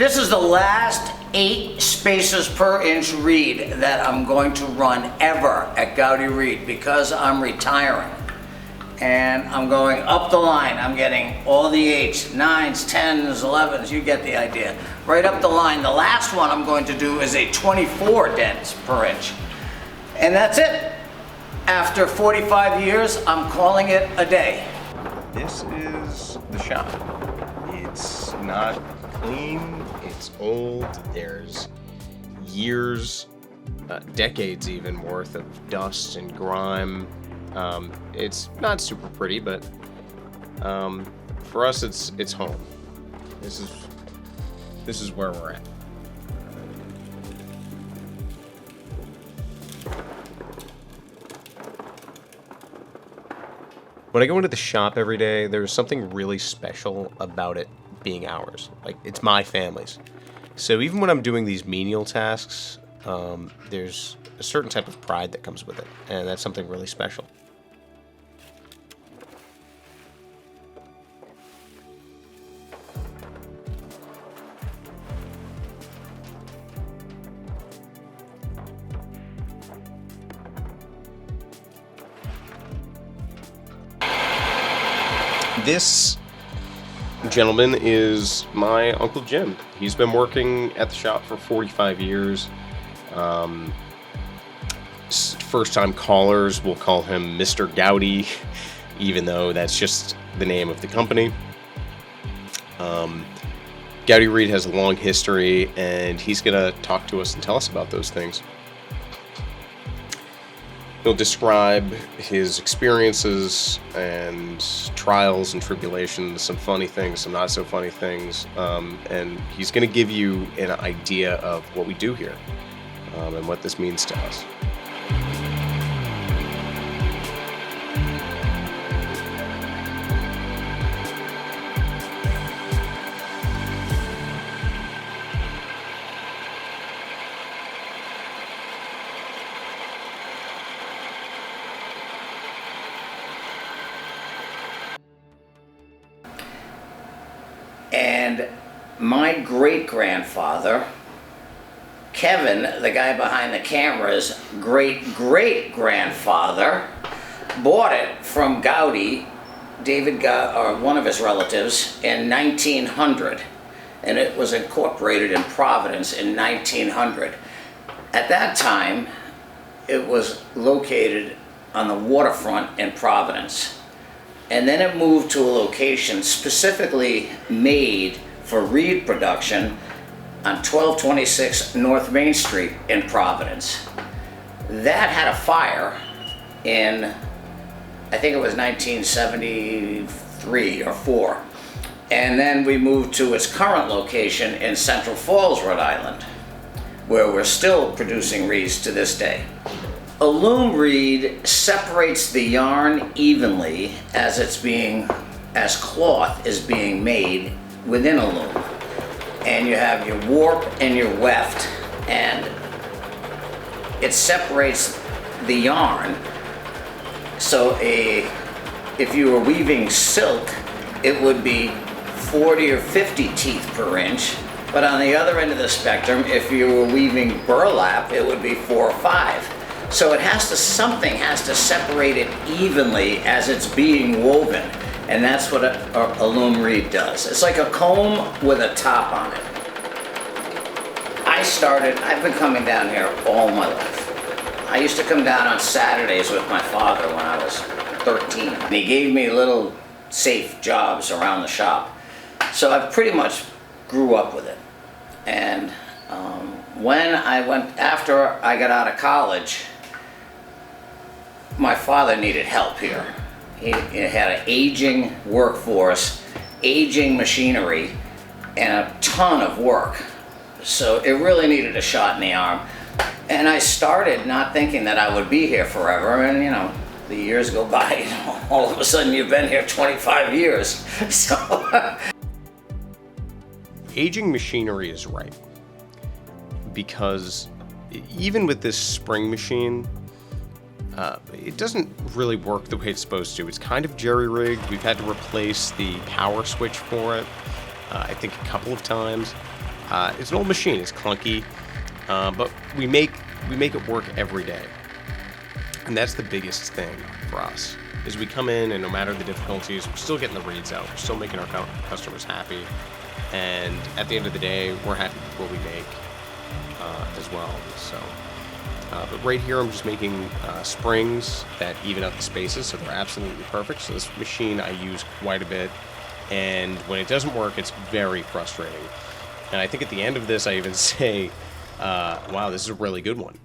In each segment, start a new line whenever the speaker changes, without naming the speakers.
This is the last 8 spaces per inch reed that I'm going to run ever at Gowdy Reed because I'm retiring. And I'm going up the line. I'm getting all the 8s, 9s, 10s, 11s, you get the idea. Right up the line. The last one I'm going to do is a 24 dents per inch. And that's it. After 45 years, I'm calling it a day.
This is the shop. It's not clean, it's old, there's years, decades even worth of dust and grime. It's not super pretty, but for us it's home. This is where we're at. When I go into the shop every day, there's something really special about it being ours. Like, it's my family's. So even when I'm doing these menial tasks, there's a certain type of pride that comes with it, and that's something really special. This gentleman is my Uncle Jim. He's been working at the shop for 45 years. First-time callers will call him Mr. Gowdy, even though that's just the name of the company. Gowdy Reed has a long history, and he's going to talk to us and tell us about those things. He'll describe his experiences and trials and tribulations, some funny things, some not so funny things, and he's going to give you an idea of what we do here and what this means to us.
And my great-grandfather, Kevin, the guy behind the camera's great-great-grandfather, bought it from Gowdy, or one of his relatives, in 1900. And it was incorporated in Providence in 1900. At that time, it was located on the waterfront in Providence. And then it moved to a location specifically made for reed production on 1226 North Main Street in Providence. That had a fire in, I think it was 1973 or 4. And then we moved to its current location in Central Falls, Rhode Island, where we're still producing reeds to this day. A loom reed separates the yarn evenly as cloth is being made within a loom. And you have your warp and your weft, and it separates the yarn. So if you were weaving silk, it would be 40 or 50 teeth per inch. But on the other end of the spectrum, if you were weaving burlap, it would be 4 or 5. So something has to separate it evenly as it's being woven. And that's what a loom reed does. It's like a comb with a top on it. I've been coming down here all my life. I used to come down on Saturdays with my father when I was 13. And he gave me little safe jobs around the shop. So I pretty much grew up with it. And after I got out of college, my father needed help here. He had an aging workforce, aging machinery, and a ton of work. So it really needed a shot in the arm. And I started not thinking that I would be here forever, and the years go by, all of a sudden you've been here 25 years. So
aging machinery is right, because even with this spring machine, it doesn't really work the way it's supposed to. It's kind of jerry-rigged. We've had to replace the power switch for it, I think a couple of times. It's an old machine. It's clunky, but we make it work every day, and that's the biggest thing for us. Is we come in and no matter the difficulties, we're still getting the reads out. We're still making our customers happy, and at the end of the day, we're happy with what we make as well. So. But right here, I'm just making springs that even out the spaces, so they're absolutely perfect. So this machine I use quite a bit, and when it doesn't work, it's very frustrating. And I think at the end of this, I even say, wow, this is a really good one.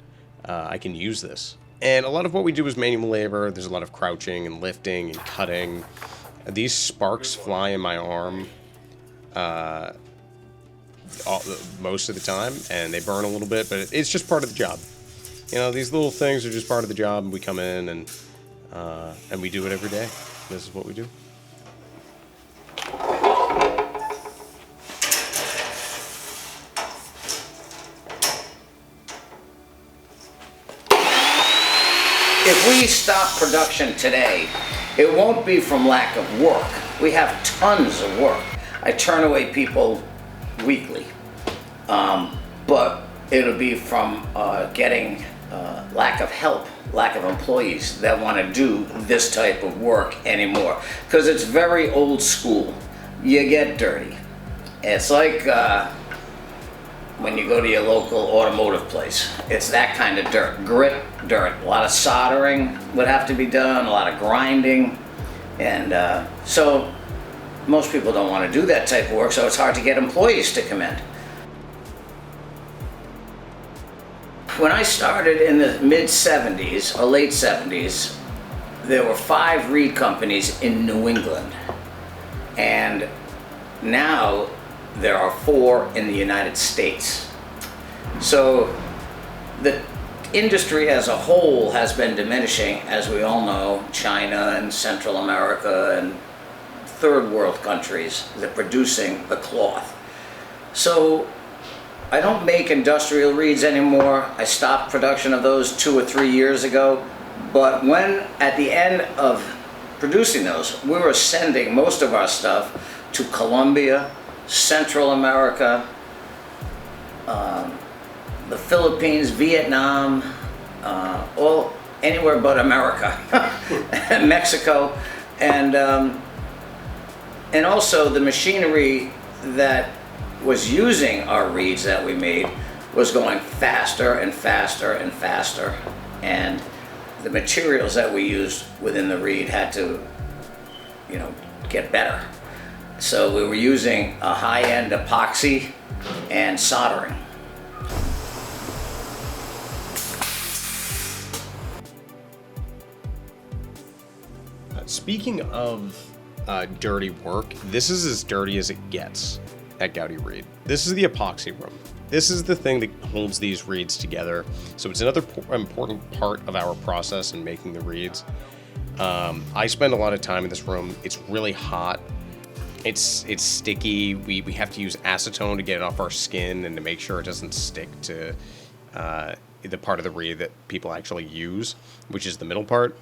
I can use this. And a lot of what we do is manual labor. There's a lot of crouching and lifting and cutting. These sparks fly in my arm most of the time, and they burn a little bit, but it's just part of the job. You know, these little things are just part of the job, and we come in and we do it every day. This is what we do.
If we stop production today, it won't be from lack of work. We have tons of work. I turn away people weekly, but it'll be from getting lack of help, lack of employees that want to do this type of work anymore. Because it's very old school. You get dirty. It's like when you go to your local automotive place. It's that kind of dirt, grit dirt. A lot of soldering would have to be done, a lot of grinding. And so most people don't want to do that type of work, so it's hard to get employees to come in. When I started in the mid-'70s or late '70s, there were 5 reed companies in New England. And now there are 4 in the United States. So the industry as a whole has been diminishing, as we all know. China and Central America and third world countries that are producing the cloth. So I don't make industrial reeds anymore. I stopped production of those 2 or 3 years ago. But when, at the end of producing those, we were sending most of our stuff to Colombia, Central America, the Philippines, Vietnam, anywhere but America, Mexico, and also the machinery that was using our reeds that we made was going faster and faster and faster, and the materials that we used within the reed had to, get better. So we were using a high-end epoxy and soldering.
Speaking of dirty work, this is as dirty as it gets at Gowdy Reed. This is the epoxy room. This is the thing that holds these reeds together. So it's another important part of our process in making the reeds. I spend a lot of time in this room. It's really hot. It's sticky. We have to use acetone to get it off our skin and to make sure it doesn't stick to the part of the reed that people actually use, which is the middle part.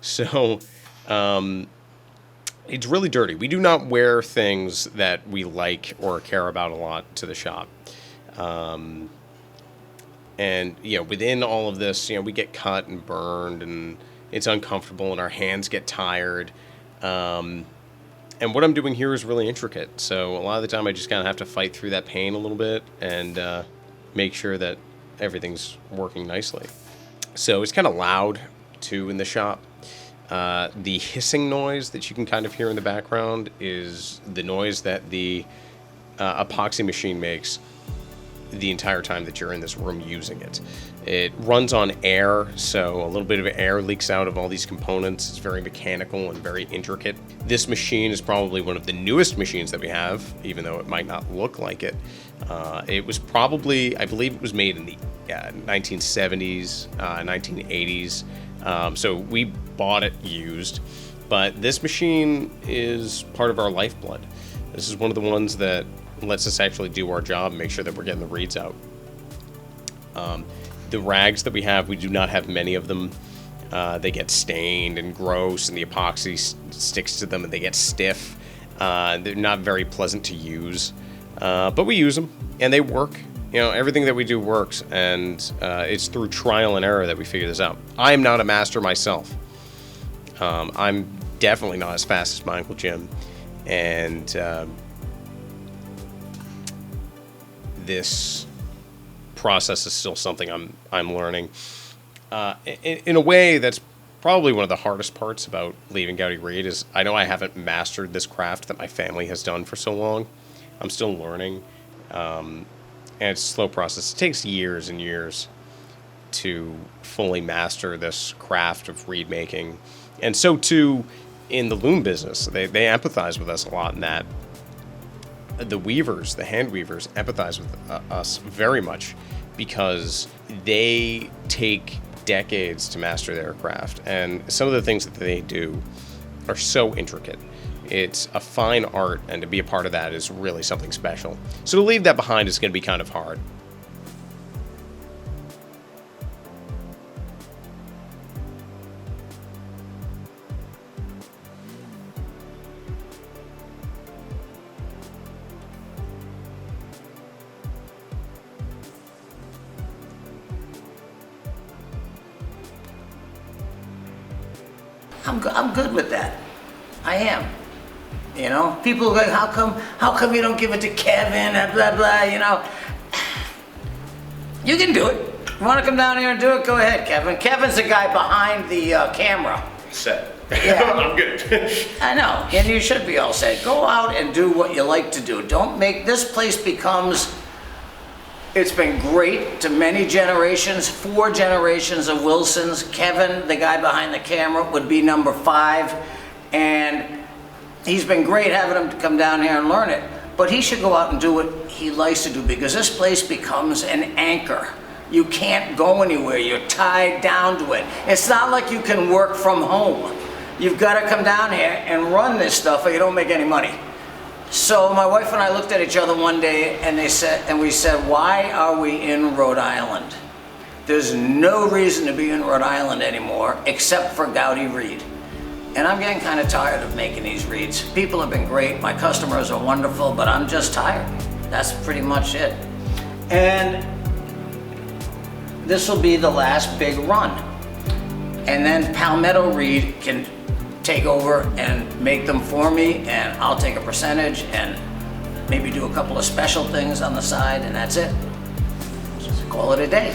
So it's really dirty. We do not wear things that we like or care about a lot to the shop. And within all of this, we get cut and burned, and it's uncomfortable, and our hands get tired. And what I'm doing here is really intricate. So a lot of the time I just kind of have to fight through that pain a little bit and make sure that everything's working nicely. So it's kind of loud too in the shop. The hissing noise that you can kind of hear in the background is the noise that the epoxy machine makes the entire time that you're in this room using it. It runs on air, so a little bit of air leaks out of all these components. It's very mechanical and very intricate. This machine is probably one of the newest machines that we have, even though it might not look like it. It was probably, I believe it was made in the 1970s, 1980s. So we bought it used, but this machine is part of our lifeblood. This is one of the ones that lets us actually do our job and make sure that we're getting the reeds out. The rags that we have, we do not have many of them. They get stained and gross, and the epoxy sticks to them and they get stiff. They're not very pleasant to use. But we use them, and they work. Everything that we do works, and it's through trial and error that we figure this out. I am not a master myself. I'm definitely not as fast as my Uncle Jim, and this process is still something I'm learning. In a way, that's probably one of the hardest parts about leaving Gowdy Reed is I know I haven't mastered this craft that my family has done for so long. I'm still learning. And it's a slow process. It takes years and years to fully master this craft of reed making. And so too in the loom business. They empathize with us a lot in that. The weavers, the hand weavers, empathize with us very much because they take decades to master their craft. And some of the things that they do are so intricate. It's a fine art, and to be a part of that is really something special. So to leave that behind is going to be kind of hard.
I'm good with that. I am. People are like, how come you don't give it to Kevin and blah, blah, You can do it. You want to come down here and do it? Go ahead, Kevin. Kevin's the guy behind the camera.
Set.
Yeah.
I'm good.
I know, and you should be all set. Go out and do what you like to do. Don't make, this place becomes, it's been great to many generations, 4 generations of Wilsons. Kevin, the guy behind the camera, would be number 5, and he's been great having him come down here and learn it, but he should go out and do what he likes to do because this place becomes an anchor. You can't go anywhere. You're tied down to it. It's not like you can work from home. You've got to come down here and run this stuff or you don't make any money. So my wife and I looked at each other one day and we said, why are we in Rhode Island? There's no reason to be in Rhode Island anymore except for Gowdy Reed. And I'm getting kind of tired of making these reeds. People have been great, my customers are wonderful, but I'm just tired. That's pretty much it. And this will be the last big run. And then Palmetto Reed can take over and make them for me, and I'll take a percentage and maybe do a couple of special things on the side, and that's it. Just call it a day.